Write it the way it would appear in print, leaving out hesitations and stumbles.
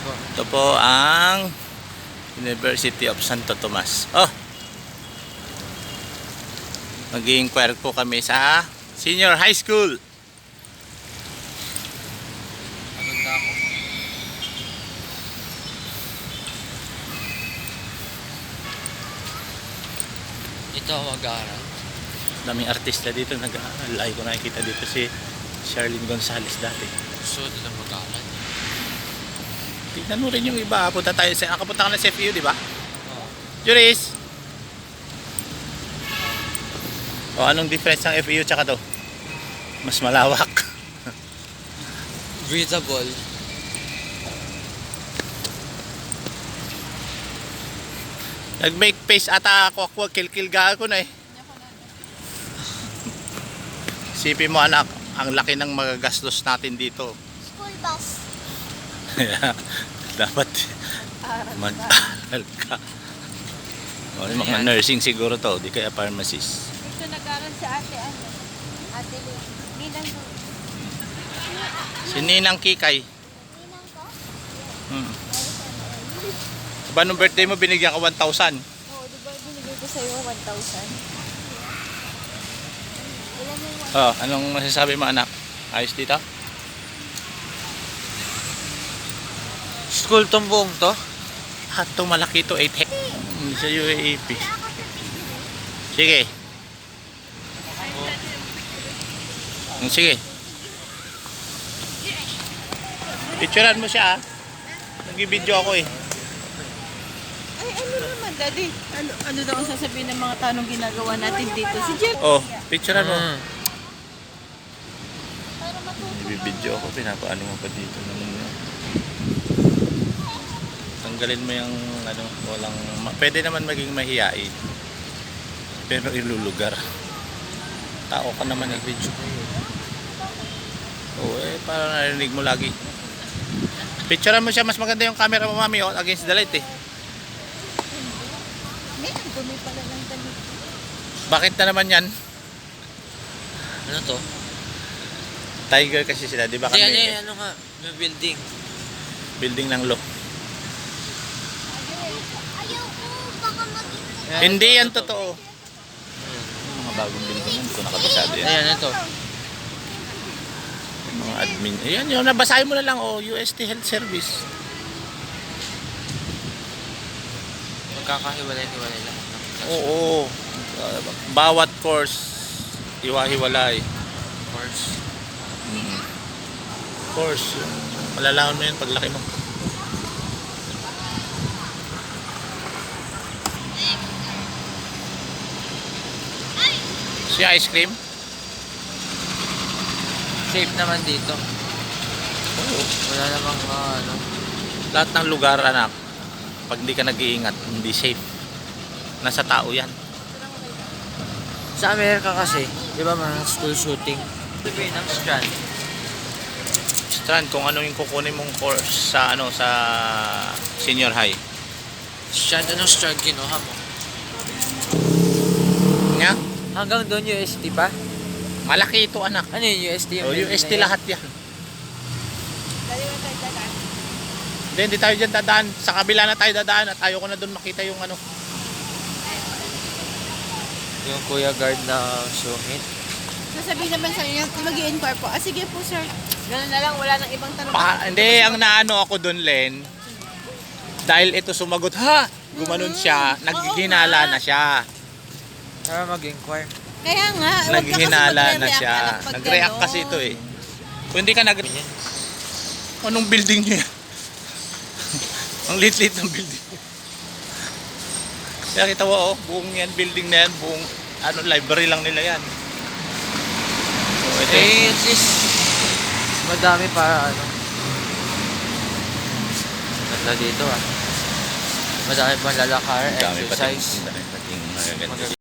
Ito po ang University of Santo Tomas. Oh! Mag-i-inquire po kami sa Senior High School. Ito mag-aaral. Daming artista dito nag-aaral. Lagi ko nakikita dito si Charlene Gonzalez dati. Gusto nila mag-aaral. Tignan mo rin yung iba. Punta tayo sa... Nakapunta ka na sa FEU, di ba? Oo. Juris! O, anong difference ng FEU tsaka to? Mas malawak. Breathable. Nag-make face ata ako. Kilkilga ako na eh. Sipin mo anak, ang laki ng magagastos natin dito. School bus. Dapat mag-aral ka. O, yung mga nursing siguro to, di kaya pharmacist. Dito nag-aaral si ate, ano? Ate Lu. Ninang Lu. Si Ninang Kikay. Ninang ko? Diba nung birthday mo binigyan ka 1,000? Oo, di ba binigay ko sa'yo 1,000? Ilan mo yung Oh, anong masasabi mo anak? Ayos dito? School tong buong to? Ah, ito malaki ito, 8 hectares. Sa UAAP. Sige. Sige. Picturean mo siya ah. Nag-video ako eh. Ay, ano naman, Daddy? Ano daw ang sasabihin ng mga tanong ginagawa natin dito? Si Jeff. Oh, picturean mo. para matuto? Ibibidyo ako, pinapaano mo pa dito naman yun. Tanggalin mo yung ano, walang, pwede naman maging mahiyain. Pero ilulugar. Tao ka naman eh. Video ko yun. Oo eh, para narinig mo lagi. Picturean mo siya, mas maganda yung camera mo mami, oh, against the light eh. May nagdumi pala ng damit. Bakit na naman yan? Ano to? Tiger kasi sila, di ba Hindi, kami? ano nga, may building. Building ng law. Ayoko, baka maging... Hindi yan totoo. Mga bagong building, hindi ko nakabasado yan. Ayan, ito. Mga admin. Ayan, yun, nabasahin mo na lang, oh, UST Health Service. Magkakahiwalay-hiwalay lahat ng class. Oo. Bawat course, iwa-hiwalay. Course. Course, malalaman mo yun paglaki mo. Si ice cream? Safe naman dito. Oo. Wala namang ano. Lahat ng lugar, anak, pag hindi ka nag-iingat, hindi safe. Nasa tao yan. Sa Amerika kasi, di ba mga school shooting? Sabihin ng strand. Strand, kung ano yung kukunin mong course sa ano sa senior high. Strand, anong strand kinuha mo? Nga? Hanggang doon UST pa? Malaki ito, anak. Ano yung UST? O, building UST na yan? lahat yan. Dali ba tayo dalan? Hindi tayo dyan dadaan. Sa kabila na tayo dadaan at ayoko na doon makita yung ano. Yung kuya guard na sungit. Sasabihin naman sa inyo, mag-i-inquire po. Ah, sige po, sir. Ganun na lang, wala nang ibang tanong. Hindi, ang naano ako doon, Len. Dahil ito sumagot, ha! Gumanon siya, naghinala na siya. Para mag-inquire. Kaya nga, huwag ka kasi Naghinala na magre-react siya. anak, pag Nag-react gano'n. kasi ito eh. Kung hindi ka Anong building niya yan? Ang lit-lit ng building. Kaya kita mo, oh, buong yan, building na yan, buong ano, library lang nila yan. So, ito Eh, at least, madami para ano. Ganda dito ah. Madami pang lalakar, dami pa exercise. tingin. Magaganda.